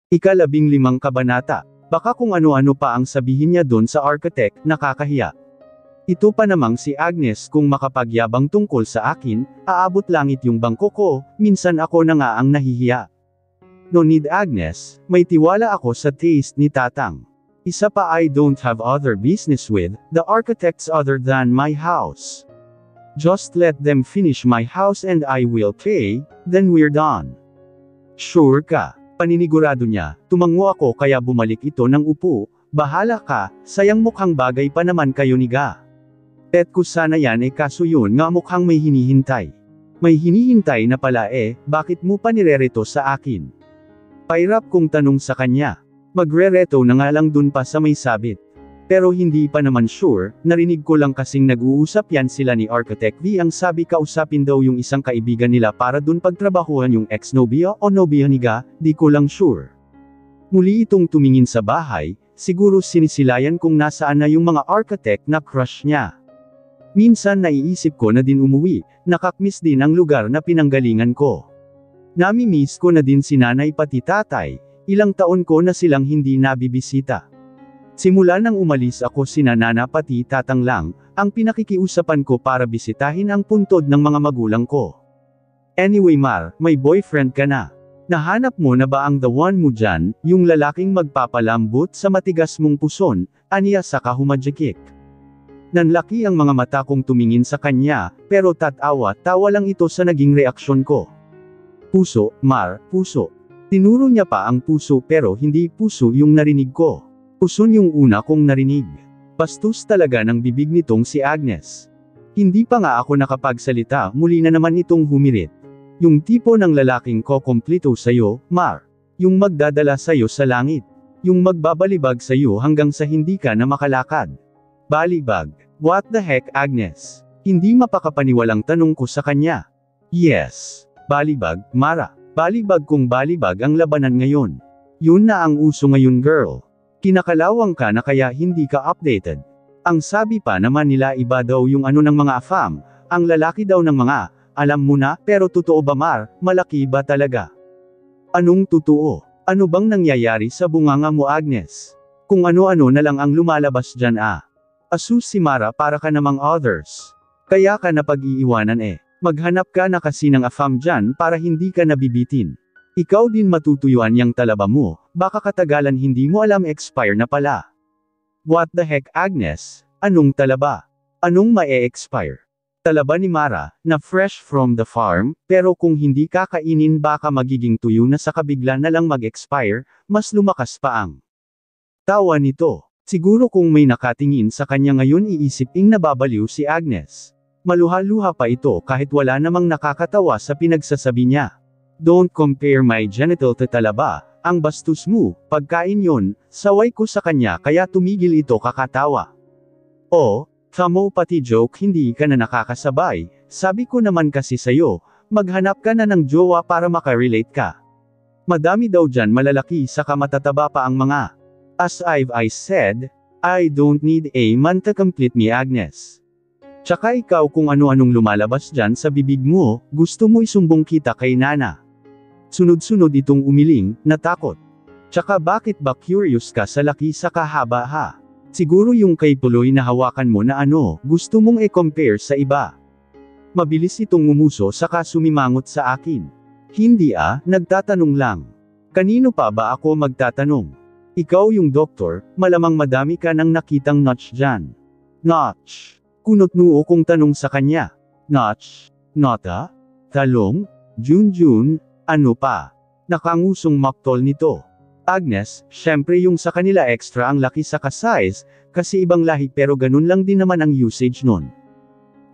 Ika-15 kabanata. Baka kung ano-ano pa ang sabihin niya doon sa architect, nakakahiya. Ito pa namang si Agnes kung makapagyabang tungkol sa akin, aabot langit yung bangko ko, minsan ako na nga ang nahihiya. No need Agnes, may tiwala ako sa taste ni Tatang. Isa pa I don't have other business with, the architects other than my house. Just let them finish my house and I will pay, then we're done. Sure ka? Paninigurado niya, tumango ako kaya bumalik ito ng upo, bahala ka, sayang mukhang bagay pa naman kayo ni Ga. Bet ko sana yan kaso yun nga mukhang may hinihintay. May hinihintay na pala bakit mo pa nirereto sa akin? Pairap kong tanong sa kanya. Magrereto na nga lang dun pa sa may sabit. Pero hindi pa naman sure, narinig ko lang kasing nag-uusap yan sila ni Architect V ang sabi kausapin daw yung isang kaibigan nila para dun pagtrabahuhan yung ex-nobya o nobya ni Ga, di ko lang sure. Muli itong tumingin sa bahay, siguro sinisilayan kung nasaan na yung mga architect na crush niya. Minsan naiisip ko na din umuwi, nakakmiss din ang lugar na pinanggalingan ko. Nami-miss ko na din si nanay pati tatay, ilang taon ko na silang hindi nabibisita. Simula nang umalis ako sina nana pati tatang lang, ang pinakikiusapan ko para bisitahin ang puntod ng mga magulang ko. Anyway Mar, may boyfriend ka na. Nahanap mo na ba ang the one mo dyan, yung lalaking magpapalambot sa matigas mong puson, aniya saka humadjikik. Nanlaki ang mga mata kong tumingin sa kanya, pero tawa lang ito sa naging reaksyon ko. Puso, Mar, puso. Tinuro niya pa ang puso pero hindi puso yung narinig ko. Puson yung una kong narinig. Bastos talaga ng bibig nitong si Agnes. Hindi pa nga ako nakapagsalita, muli na naman itong humirit. Yung tipo ng lalaking ko kompleto sa'yo, Mar. Yung magdadala sa'yo sa langit. Yung magbabalibag sa'yo hanggang sa hindi ka na makalakad. Balibag. What the heck Agnes? Hindi mapakapaniwalang tanong ko sa kanya. Yes. Balibag, Mara. Balibag kung balibag ang labanan ngayon. Yun na ang uso ngayon girl. Kinakalawang ka na kaya hindi ka updated. Ang sabi pa naman nila iba daw yung ano ng mga afam, ang lalaki daw ng mga, alam mo na, pero totoo ba Mar, malaki ba talaga? Anong totoo? Ano bang nangyayari sa bunganga mo Agnes? Kung ano-ano na lang ang lumalabas dyan Asus si Mara para ka namang others. Kaya ka na pag-iiwanan Maghanap ka na kasi ng afam dyan para hindi ka nabibitin. Ikaw din matutuyuan yang talaba mo, baka katagalan hindi mo alam expire na pala. What the heck Agnes? Anong talaba? Anong mae-expire? Talaba ni Mara, na fresh from the farm, pero kung hindi kakainin baka magiging tuyo na sa kabigla na lang mag-expire, mas lumakas pa ang tawa nito. Siguro kung may nakatingin sa kanya ngayon iisiping nababaliw si Agnes. Maluha-luha pa ito kahit wala namang nakakatawa sa pinagsasabi niya. Don't compare my genital to talaba, ang bastos mo, pagkain yon, saway ko sa kanya kaya tumigil ito kakatawa. Thamo pati joke hindi ka na nakakasabay, sabi ko naman kasi sayo, maghanap ka na ng jowa para makarelate ka. Madami daw dyan malalaki saka matataba pa ang mga. As I said, I don't need a man to complete me Agnes. Tsaka ikaw kung ano-anong lumalabas dyan sa bibig mo, gusto mo isumbong kita kay Nana. Sunod-sunod itong umiling, natakot. Tsaka bakit ba curious ka sa laki sa kahaba Siguro yung kay Tuloy na hawakan mo na gusto mong i-compare sa iba. Mabilis itong umuso saka sumimangot sa akin. Hindi nagtatanong lang. Kanino pa ba ako magtatanong? Ikaw yung doktor, malamang madami ka nang nakitang notch dyan. Notch. Kunot noo kong tanong sa kanya. Notch? Nota? Talong? Junjun? Ano pa? Nakangusong maktol nito. Agnes, syempre yung sa kanila extra ang laki sa ka-size, kasi ibang lahi pero ganun lang din naman ang usage nun.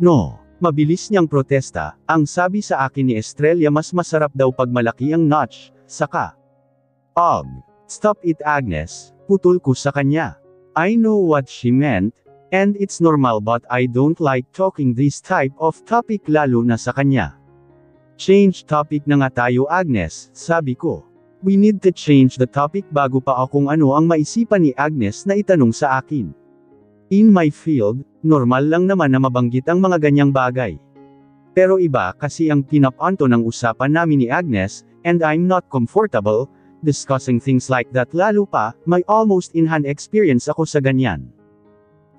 No. Mabilis niyang protesta, ang sabi sa akin ni Estrella mas masarap daw pag malaki ang notch, saka. Stop it Agnes, putol ko sa kanya. I know what she meant, and it's normal but I don't like talking this type of topic lalo na sa kanya. Change topic na nga tayo Agnes, sabi ko. We need to change the topic bago pa kung ano ang maisipan ni Agnes na itanong sa akin. In my field, normal lang naman na mabanggit ang mga ganyang bagay. Pero iba kasi ang pinapanto ng usapan namin ni Agnes, and I'm not comfortable, discussing things like that lalo pa, may almost in-hand experience ako sa ganyan.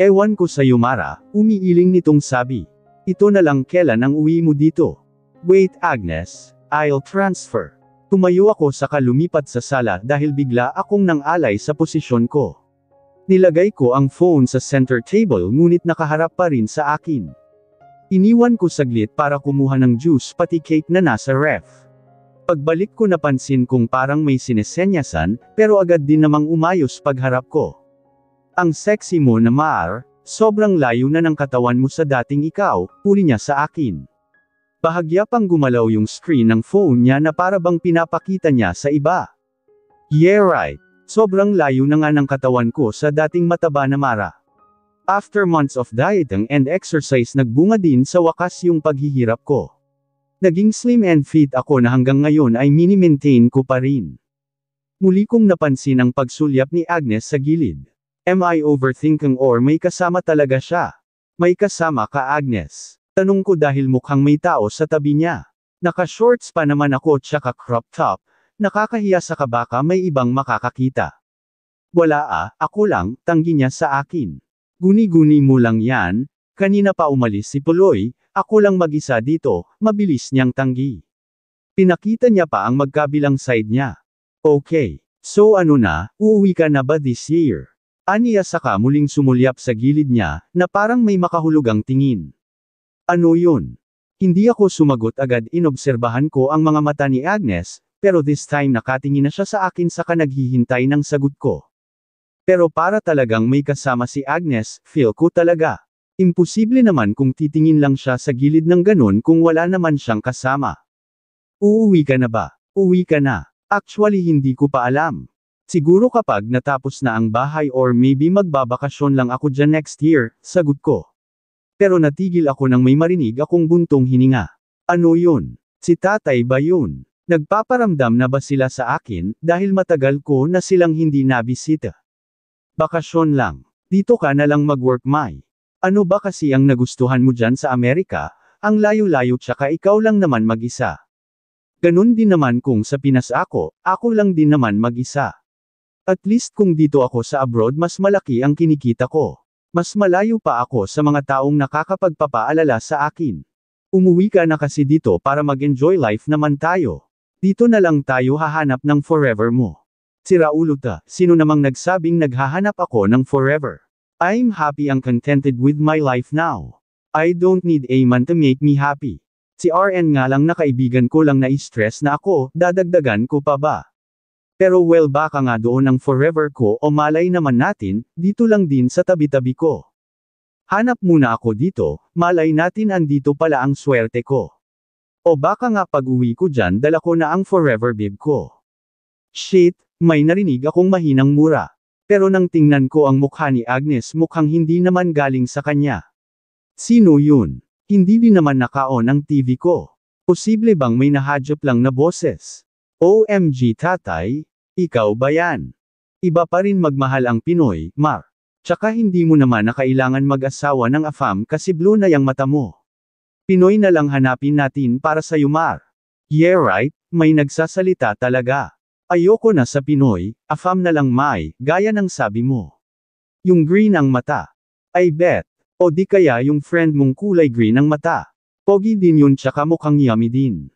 Ewan ko sa Mara, umiiling nitong sabi. Ito na lang kailan ang uwi mo dito. Wait Agnes, I'll transfer. Tumayo ako saka lumipat sa sala dahil bigla akong nang-alay sa posisyon ko. Nilagay ko ang phone sa center table ngunit nakaharap pa rin sa akin. Iniwan ko saglit para kumuha ng juice pati cake na nasa ref. Pagbalik ko napansin kong parang may sinesenyasan, pero agad din namang umayos pagharap ko. Ang sexy mo na Mar, sobrang layo na ng katawan mo sa dating ikaw, puri niya sa akin. Bahagya pang gumalaw yung screen ng phone niya na para bang pinapakita niya sa iba. Yeah right, sobrang layo na nga ng katawan ko sa dating mataba na Mara. After months of dieting and exercise nagbunga din sa wakas yung paghihirap ko. Naging slim and fit ako na hanggang ngayon ay mini-maintain ko pa rin. Muli kong napansin ang pagsulyap ni Agnes sa gilid. Am I overthinking or may kasama talaga siya? May kasama ka Agnes? Tanong ko dahil mukhang may tao sa tabi niya. Naka-shorts pa naman ako tsaka crop top, nakakahiya sa baka may ibang makakakita. Wala ako lang, tanggi niya sa akin. Guni-guni mo lang yan, kanina pa umalis si Puloy, ako lang mag-isa dito, mabilis niyang tanggi. Pinakita niya pa ang magkabilang side niya. Okay, so ano na, uuwi ka na ba this year? Aniya saka muling sumulyap sa gilid niya, na parang may makahulugang tingin. Ano yun? Hindi ako sumagot agad inobserbahan ko ang mga mata ni Agnes, pero this time nakatingin na siya sa akin saka naghihintay ng sagot ko. Pero para talagang may kasama si Agnes, feel ko talaga. Imposible naman kung titingin lang siya sa gilid ng ganun kung wala naman siyang kasama. Uuwi ka na ba? Uwi ka na. Actually hindi ko pa alam. Siguro kapag natapos na ang bahay or maybe magbabakasyon lang ako dyan next year, sagot ko. Pero natigil ako nang may marinig akong buntong hininga. Ano yun? Si tatay ba yun? Nagpaparamdam na ba sila sa akin, dahil matagal ko na silang hindi nabisita? Bakasyon lang. Dito ka na lang mag-work May. Ano ba kasi ang nagustuhan mo dyan sa Amerika, ang layo-layo tsaka ikaw lang naman mag-isa. Ganun din naman kung sa Pinas ako lang din naman mag-isa. At least kung dito ako sa abroad mas malaki ang kinikita ko. Mas malayo pa ako sa mga taong nakakapagpapaalala sa akin. Umuwi ka na kasi dito para mag-enjoy life naman tayo. Dito na lang tayo hahanap ng forever mo. Siraulo ta, sino namang nagsabing naghahanap ako ng forever? I'm happy and contented with my life now. I don't need a man to make me happy. Si RN nga lang na kaibigan ko lang na-stress na ako, dadagdagan ko pa ba? Pero well baka nga doon ang forever ko o malay naman natin, dito lang din sa tabi-tabi ko. Hanap muna ako dito, malay natin andito pala ang swerte ko. O baka nga pag-uwi ko dyan dala ko na ang forever babe ko. Shit, may narinig akong mahinang mura. Pero nang tingnan ko ang mukha ni Agnes mukhang hindi naman galing sa kanya. Sino yun? Hindi din naman naka-on ang TV ko. Posible bang may nahadyap lang na boses? OMG tatay, ikaw ba yan? Iba pa rin magmahal ang Pinoy, Mar. Tsaka hindi mo naman na kailangan mag-asawa ng afam kasi blue na yang mata mo. Pinoy na lang hanapin natin para sa Mar. Yeah right, may nagsasalita talaga. Ayoko na sa Pinoy, afam na lang May, gaya ng sabi mo. Yung green ang mata. I bet. O di kaya yung friend mong kulay green ang mata. Pogi din yun tsaka mukhang yummy din.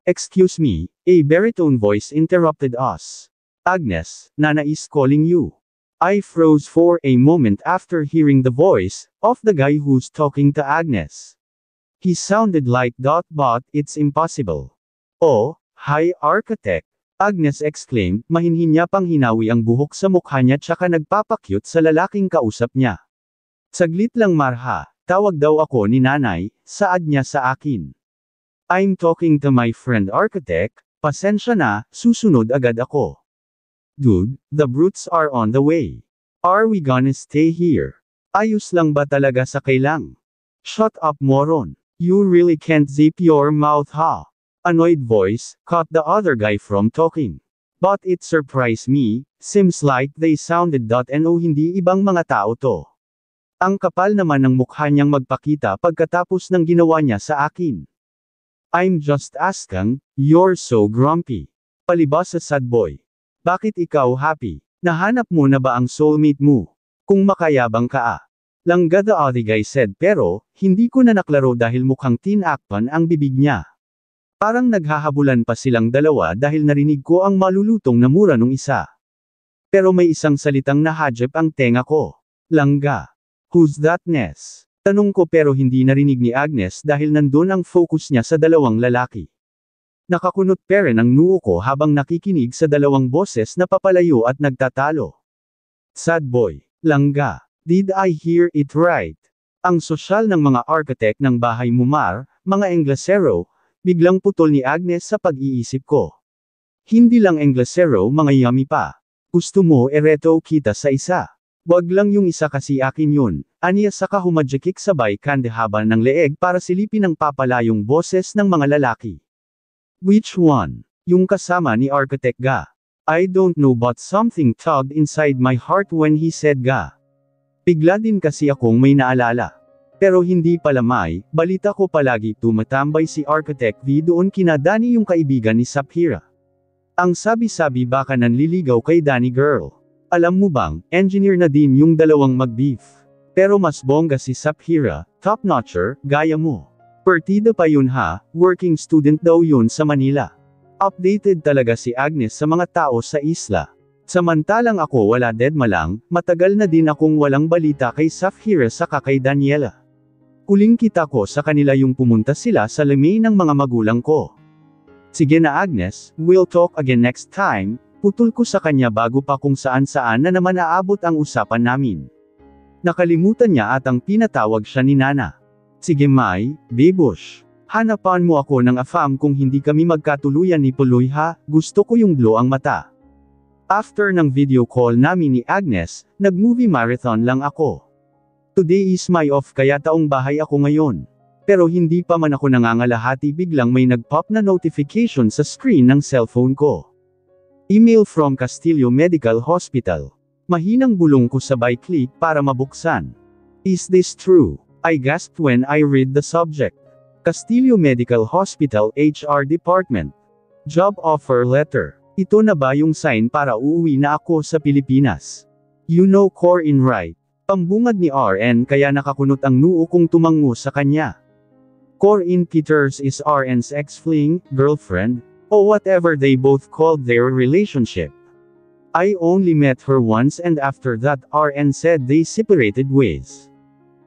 Excuse me, a baritone voice interrupted us. Agnes, Nana is calling you. I froze for a moment after hearing the voice of the guy who's talking to Agnes. He sounded like but it's impossible. Oh, hi architect. Agnes exclaimed, mahinhin niya pang hinawi ang buhok sa mukha niya tsaka nagpapakyut sa lalaking kausap niya. Saglit lang Marha, tawag daw ako ni nanay, saad niya sa akin. I'm talking to my friend architect, pasensya na, susunod agad ako. Dude, the brutes are on the way. Are we gonna stay here? Ayos lang ba talaga sa kailang? Shut up moron. You really can't zip your mouth ha? Annoyed voice, caught the other guy from talking. But it surprised me, seems like they sounded no hindi ibang mga tao to. Ang kapal naman ng mukha niyang magpakita pagkatapos ng ginawa niya sa akin. I'm just asking, you're so grumpy. Palibas sa sad boy. Bakit ikaw happy? Nahanap mo na ba ang soulmate mo? Kung makayabang ka Langga the other guy said pero, hindi ko na naklaro dahil mukhang tinakpan ang bibig niya. Parang naghahabulan pa silang dalawa dahil narinig ko ang malulutong na mura nung isa. Pero may isang salitang nahajep ang tenga ko. Langga. Who's that Ness? Tanong ko pero hindi narinig ni Agnes dahil nandun ang focus niya sa dalawang lalaki. Nakakunot pa rin ang noo ko habang nakikinig sa dalawang boses na papalayo at nagtatalo. Sad boy. Langga. Did I hear it right? Ang sosyal ng mga architect ng bahay Mumar, mga Englesero, biglang putol ni Agnes sa pag-iisip ko. Hindi lang Englesero mga yummy pa. Gusto mo ereto kita sa isa. Wag lang yung isa kasi akin yun, aniya saka humadjakik sabay kandehaban ng leeg para silipin ang papalayong boses ng mga lalaki. Which one? Yung kasama ni Architect Ga. I don't know but something tugged inside my heart when he said Ga. Bigla din kasi akong may naalala. Pero hindi pala may, balita ko palagi tumatambay si Architect V doon kina Danny yung kaibigan ni Saphira. Ang sabi-sabi baka nanliligaw kay Danny girl. Alam mo bang, engineer na din yung dalawang mag-beef. Pero mas bongga si Saphira, top-notcher, gaya mo. Partida pa yun ha, working student daw yun sa Manila. Updated talaga si Agnes sa mga tao sa isla. Samantalang ako wala dedma lang, matagal na din akong walang balita kay Saphira saka kay Daniela. Huling kita ko sa kanila yung pumunta sila sa lemay ng mga magulang ko. Sige na Agnes, we'll talk again next time, putol ko sa kanya bago pa kung saan-saan na naman aabot ang usapan namin. Nakalimutan niya at ang pinatawag siya ni Nana. Sige May, Bebush. Hanapan mo ako ng afam kung hindi kami magkatuluyan ni Puloy ha, gusto ko yung blow ang mata. After ng video call namin ni Agnes, nag-movie marathon lang ako. Today is my off kaya taong bahay ako ngayon. Pero hindi pa man ako nangangalahati biglang may nag-pop na notification sa screen ng cellphone ko. Email from Castillo Medical Hospital. Mahinang bulong ko sabay click para mabuksan. Is this true? I gasped when I read the subject. Castillo Medical Hospital HR Department. Job offer letter. Ito na ba yung sign para uuwi na ako sa Pilipinas? You know Corinne right? Pambungad ni RN kaya nakakunot ang noo kong tumango sa kanya. Corinne Peters is RN's ex-fling, girlfriend, or whatever they both called their relationship. I only met her once and after that RN said they separated ways.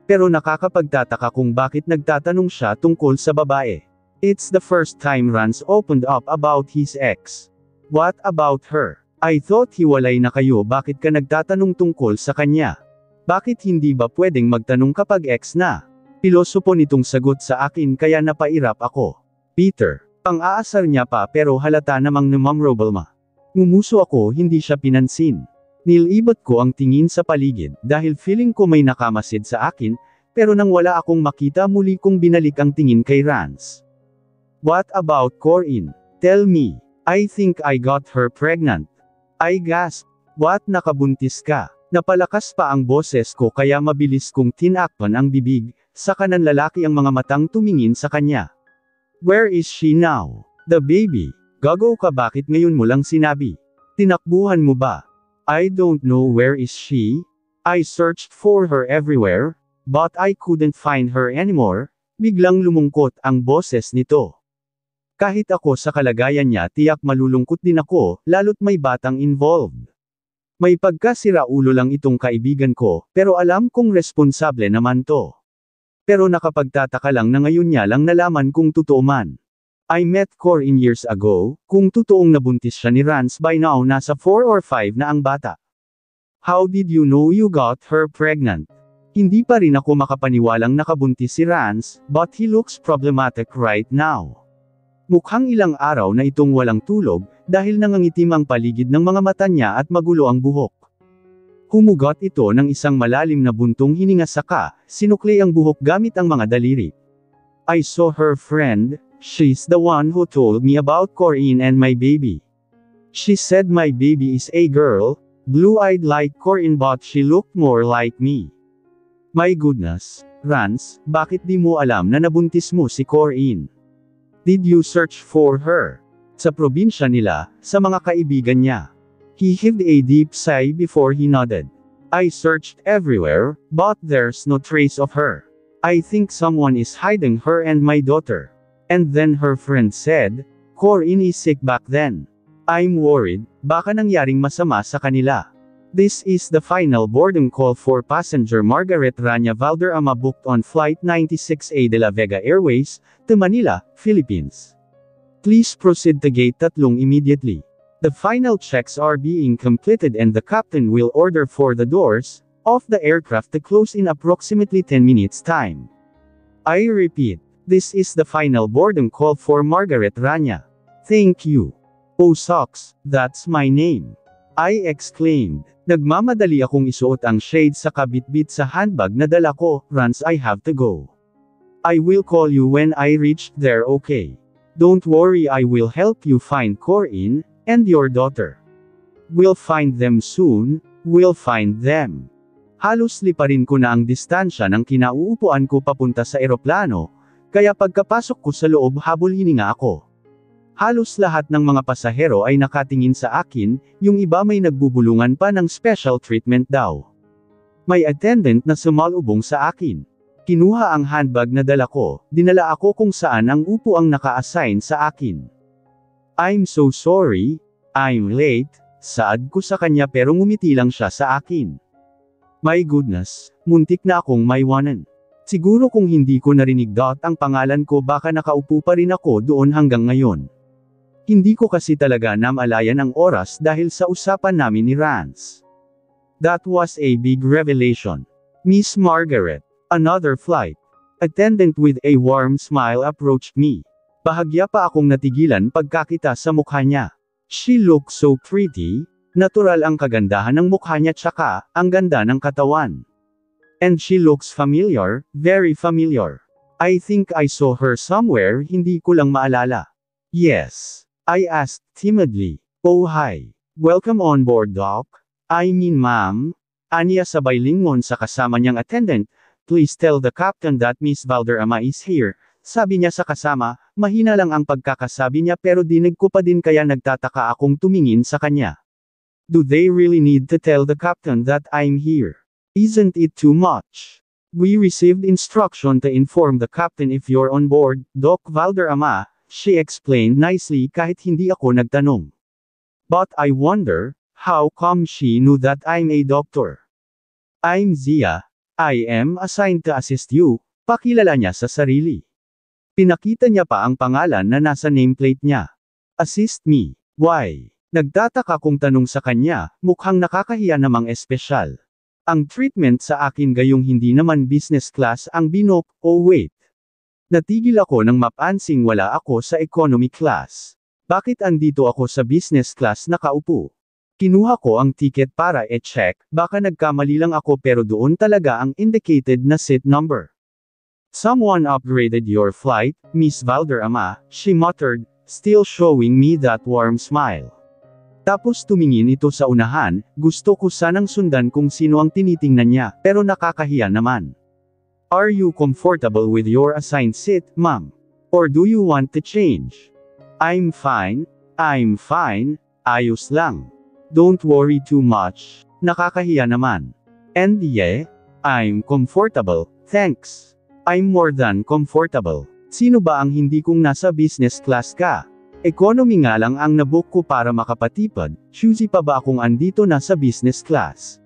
Pero nakakapagtataka kung bakit nagtatanong siya tungkol sa babae. It's the first time Rance opened up about his ex. What about her? I thought hiwalay na kayo bakit ka nagtatanong tungkol sa kanya? Bakit hindi ba pwedeng magtanong kapag ex na? Pilosopo nitong sagot sa akin kaya napairap ako. Peter, pang-aasar niya pa pero halata namang memorable ma. Ngumuso ako hindi siya pinansin. Nilibot ko ang tingin sa paligid dahil feeling ko may nakamasid sa akin, pero nang wala akong makita muli kong binalik ang tingin kay Rance. What about Corinne? Tell me. I think I got her pregnant. I gasped. What nakabuntis ka? Napalakas pa ang boses ko kaya mabilis kong tinakpan ang bibig, saka ng lalaki ang mga matang tumingin sa kanya. Where is she now? The baby. Gago ka bakit ngayon mo lang sinabi? Tinakbuhan mo ba? I don't know where is she. I searched for her everywhere, but I couldn't find her anymore. Biglang lumungkot ang boses nito. Kahit ako sa kalagayan niya tiyak malulungkot din ako, lalo't may batang involved. May pagkasiraulo lang itong kaibigan ko, pero alam kong responsable naman to. Pero nakapagtataka lang na ngayon niya lang nalaman kung totoo man. I met Corinne years ago, kung totoong nabuntis siya ni Rance by now nasa 4 or 5 na ang bata. How did you know you got her pregnant? Hindi pa rin ako makapaniwalang nakabuntis si Rance, but he looks problematic right now. Mukhang ilang araw na itong walang tulog, dahil nangangitim ang paligid ng mga mata niya at magulo ang buhok. Humugot ito ng isang malalim na buntong hininga saka, sinukli ang buhok gamit ang mga daliri. I saw her friend, she's the one who told me about Corinne and my baby. She said my baby is a girl, blue-eyed like Corinne but she looked more like me. My goodness, Rance, bakit di mo alam na nabuntis mo si Corinne? Did you search for her? Sa probinsya nila, sa mga kaibigan niya. He heaved a deep sigh before he nodded. I searched everywhere, but there's no trace of her. I think someone is hiding her and my daughter. And then her friend said, Corinne is sick back then. I'm worried, baka nangyaring masama sa kanila. This is the final boarding call for passenger Margaret Rania Valderrama booked on Flight 96A de la Vega Airways, to Manila, Philippines. Please proceed to Gate 3 immediately. The final checks are being completed and the captain will order for the doors of the aircraft to close in approximately 10 minutes time. I repeat, this is the final boarding call for Margaret Rania. Thank you. Oh socks, that's my name. I exclaimed. Nagmamadali akong isuot ang shade sa kabitbit sa handbag na dala ko, Rans, I have to go. I will call you when I reach there, okay? Don't worry, I will help you find Corinne and your daughter. We'll find them soon, we'll find them. Halos liparin ko na ang distansya ng kinauupuan ko papunta sa eroplano, kaya pagkapasok ko sa loob habol hininga ako. Halos lahat ng mga pasahero ay nakatingin sa akin, yung iba may nagbubulungan pa ng special treatment daw. May attendant na sumalubong sa akin. Kinuha ang handbag na dala ko, dinala ako kung saan ang upuang naka-assign sa akin. I'm so sorry, I'm late, saad ko sa kanya pero ngumiti lang siya sa akin. My goodness, muntik na akong maiwanan. Siguro kung hindi ko narinig ang pangalan ko baka nakaupo pa rin ako doon hanggang ngayon. Hindi ko kasi talaga namalayan ang oras dahil sa usapan namin ni Rance. That was a big revelation. Miss Margaret. Another flight. Attendant with a warm smile approached me. Bahagya pa akong natigilan pagkakita sa mukha niya. She looked so pretty. Natural ang kagandahan ng mukha niya tsaka, ang ganda ng katawan. And she looks familiar, very familiar. I think I saw her somewhere, hindi ko lang maalala. Yes. I asked timidly. Oh hi. Welcome on board, Doc. I mean ma'am. Aniya sabay lingon sa kasama niyang attendant. Please tell the captain that Miss Valderrama is here. Sabi niya sa kasama, mahina lang ang pagkakasabi niya pero dinig ko pa din kaya nagtataka akong tumingin sa kanya. Do they really need to tell the captain that I'm here? Isn't it too much? We received instruction to inform the captain if you're on board, Doc Valderrama. She explained nicely kahit hindi ako nagtanong. But I wonder, how come she knew that I'm a doctor? I'm Zia. I am assigned to assist you, pakilala niya sa sarili. Pinakita niya pa ang pangalan na nasa nameplate niya. Assist me. Why? Nagtataka kong tanong sa kanya, mukhang nakakahiya namang espesyal. Ang treatment sa akin gayong hindi naman business class ang binok, oh wait. Natigil ako nang mapansing wala ako sa economy class. Bakit andito ako sa business class nakaupo? Kinuha ko ang ticket para e-check, baka nagkamali lang ako pero doon talaga ang indicated na seat number. Someone upgraded your flight, Miss Valderrama, she muttered, still showing me that warm smile. Tapos tumingin ito sa unahan, gusto ko sanang sundan kung sino ang tinitingnan niya, pero nakakahiya naman. Are you comfortable with your assigned seat, ma'am? Or do you want to change? I'm fine, ayos lang. Don't worry too much, nakakahiya naman. And yeah, I'm comfortable, thanks. I'm more than comfortable. Sino ba ang hindi kung nasa business class ka? Economy nga lang ang nabook ko para makapatipad, choosy pa ba akong andito na sa business class?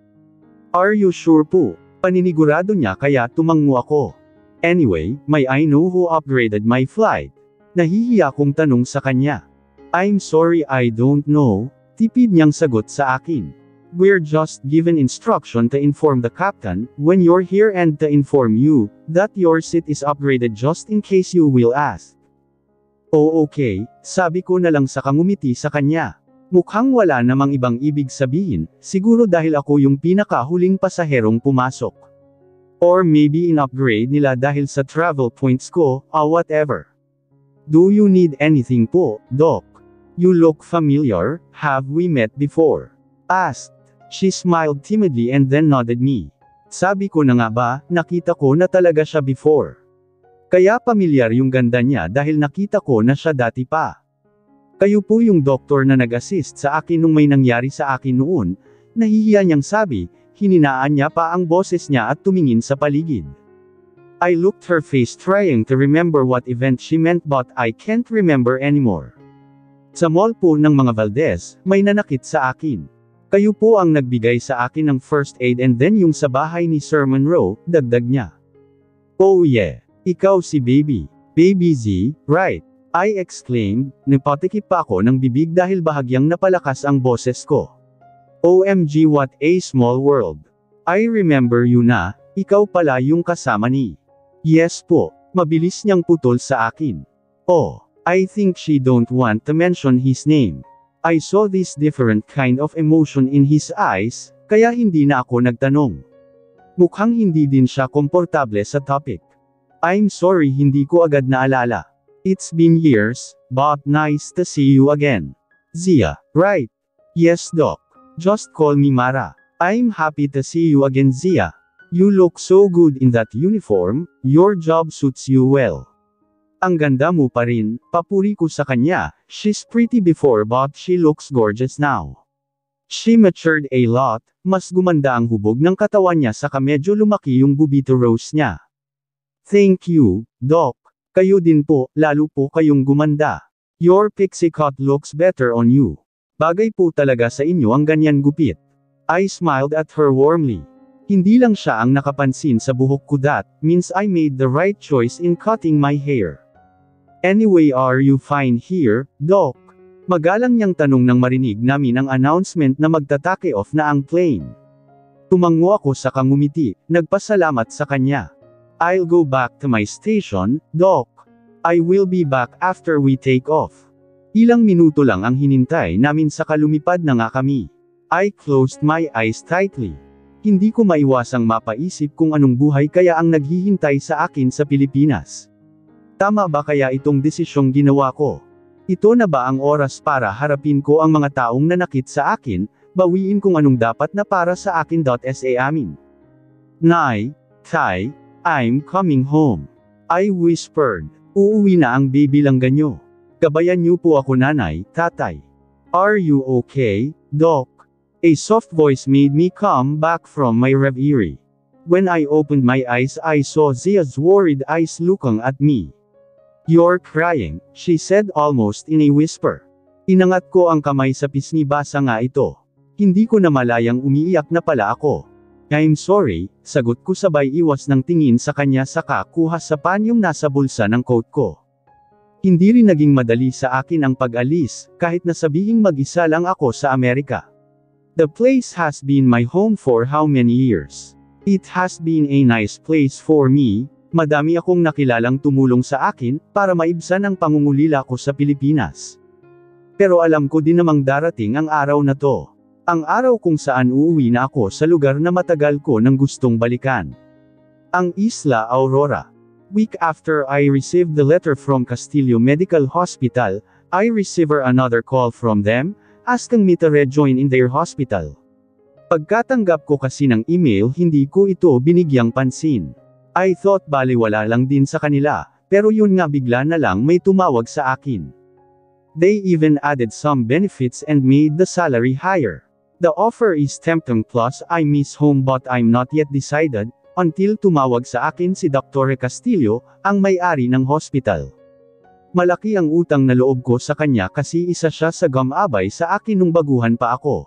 Are you sure po? Paninigurado niya kaya tumango ako. Anyway, may I know who upgraded my flight? Nahihiya kong tanong sa kanya. I'm sorry I don't know, tipid niyang sagot sa akin. We're just given instruction to inform the captain, when you're here and to inform you, that your seat is upgraded just in case you will ask. Oh okay, sabi ko na lang sa kangumiti sa kanya. Mukhang wala namang ibang ibig sabihin, siguro dahil ako yung pinakahuling pasaherong pumasok. Or maybe in-upgrade nila dahil sa travel points ko, whatever. Do you need anything po, Doc? You look familiar, have we met before? Asked. She smiled timidly and then nodded me. Sabi ko na nga ba, nakita ko na talaga siya before. Kaya pamilyar yung ganda niya dahil nakita ko na siya dati pa. Kayo po yung doktor na nag-assist sa akin nung may nangyari sa akin noon, nahihiya niyang sabi, hininaan niya pa ang boses niya at tumingin sa paligid. I looked her face trying to remember what event she meant but I can't remember anymore. Sa mall po ng mga Valdez, may nanakit sa akin. Kayo po ang nagbigay sa akin ng first aid and then yung sa bahay ni Sir Monroe, dagdag niya. Oh yeah, ikaw si Baby. Baby Z, right? I exclaimed, napatikip pa ako ng bibig dahil bahagyang napalakas ang boses ko. OMG what a small world. I remember you na, ikaw pala yung kasama ni. Yes po, mabilis niyang putol sa akin. Oh, I think she don't want to mention his name. I saw this different kind of emotion in his eyes, kaya hindi na ako nagtanong. Mukhang hindi din siya komportable sa topic. I'm sorry hindi ko agad naalala. It's been years, but nice to see you again. Zia, right? Yes doc. Just call me Mara. I'm happy to see you again Zia. You look so good in that uniform, your job suits you well. Ang ganda mo pa rin, papuri ko sa kanya, she's pretty before but she looks gorgeous now. She matured a lot, mas gumanda ang hubog ng katawan niya saka medyo lumaki yung bubito rose niya. Thank you, Doc. Kayo din po, lalo po kayong gumanda. Your pixie cut looks better on you. Bagay po talaga sa inyo ang ganyan gupit. I smiled at her warmly. Hindi lang siya ang nakapansin sa buhok ko that means I made the right choice in cutting my hair. Anyway are you fine here, Doc? Magalang niyang tanong nang marinig namin ang announcement na magtatake off na ang plane. Tumango ako sa kangumiti, nagpasalamat sa kanya. I'll go back to my station, Doc. I will be back after we take off. Ilang minuto lang ang hinintay namin sa kalumipad na nga kami. I closed my eyes tightly. Hindi ko maiwasang mapaisip kung anong buhay kaya ang naghihintay sa akin sa Pilipinas. Tama ba kaya itong desisyong ginawa ko? Ito na ba ang oras para harapin ko ang mga taong nanakit sa akin, bawiin kung anong dapat na para sa akin. Sa amin. Nay, Tay, I'm coming home. I whispered. Uuwi na ang baby lang ganyo. Gabayan niyo po ako nanay, tatay. Are you okay, Doc? A soft voice made me come back from my reverie. When I opened my eyes I saw Zia's worried eyes looking at me. You're crying, she said almost in a whisper. Inangat ko ang kamay sa pisngi basa nga ito. Hindi ko na malayang umiiyak na pala ako. I'm sorry, sagot ko sabay iwas ng tingin sa kanya saka kuha sa panyong nasa bulsa ng coat ko. Hindi rin naging madali sa akin ang pag-alis, kahit na sabihing mag-isa lang ako sa Amerika. The place has been my home for how many years? It has been a nice place for me, madami akong nakilalang tumulong sa akin, para maibsan ang pangungulila ko sa Pilipinas. Pero alam ko din namang darating ang araw na to. Ang araw kung saan uuwi na ako sa lugar na matagal ko nang gustong balikan. Ang Isla Aurora. Week after I received the letter from Castillo Medical Hospital, I received another call from them, asking me to rejoin in their hospital. Pagkatanggap ko kasi ng email hindi ko ito binigyang pansin. I thought baliwala lang din sa kanila, pero yun nga bigla na lang may tumawag sa akin. They even added some benefits and made the salary higher. The offer is tempting plus I miss home but I'm not yet decided, until tumawag sa akin si Dr. Castillo, ang may-ari ng hospital. Malaki ang utang na loob ko sa kanya kasi isa siya sa gumabay sa akin nung baguhan pa ako.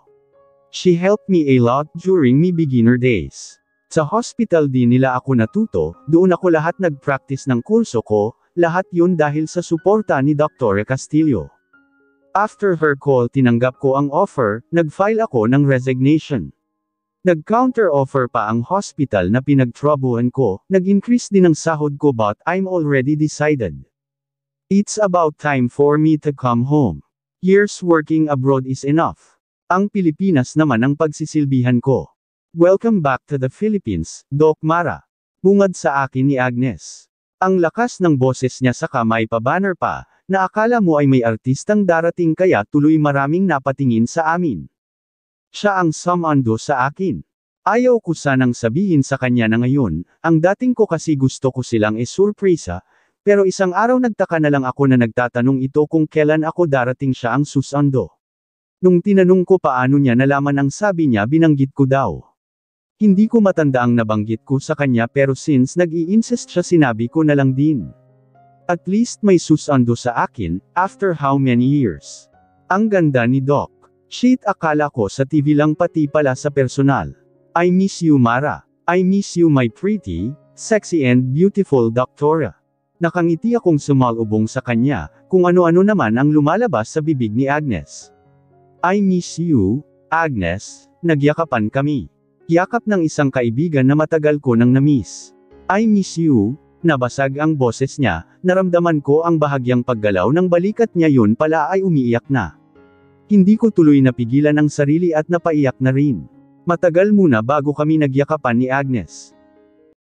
She helped me a lot during my beginner days. Sa hospital din nila ako natuto, doon ako lahat nag-practice ng kurso ko, lahat yun dahil sa suporta ni Dr. Castillo. After her call tinanggap ko ang offer, nag-file ako ng resignation. Nag-counter offer pa ang hospital na pinagtrabuhan ko, nag-increase din ang sahod ko but I'm already decided. It's about time for me to come home. Years working abroad is enough. Ang Pilipinas naman ang pagsisilbihan ko. Welcome back to the Philippines, Doc Mara. Bungad sa akin ni Agnes. Ang lakas ng boses niya saka may pa-banner pa, na akala mo ay may artistang darating kaya tuloy maraming napatingin sa amin. Siya ang sumando sa akin. Ayaw ko sanang sabihin sa kanya na ngayon, ang dating ko kasi gusto ko silang isurpresa, Pero isang araw nagtaka na lang ako na nagtatanong ito kung kailan ako darating siya ang susundo. Nung tinanong ko paano niya nalaman ang sabi niya binanggit ko daw. Hindi ko matanda ang nabanggit ko sa kanya pero since nag-i-insist siya sinabi ko na lang din. At least may susundo sa akin, after how many years. Ang ganda ni Doc. Shit, akala ko sa TV lang pati pala sa personal. I miss you Mara. I miss you my pretty, sexy and beautiful Doctora. Nakangiti akong sumalubong sa kanya, kung ano-ano naman ang lumalabas sa bibig ni Agnes. I miss you, Agnes, nagyakapan kami. Yakap ng isang kaibigan na matagal ko nang na-miss. I miss you, nabasag ang boses niya, naramdaman ko ang bahagyang paggalaw ng balikat niya yun pala ay umiiyak na. Hindi ko tuloy napigilan ang sarili at napaiyak na rin. Matagal muna bago kami nagyakapan ni Agnes.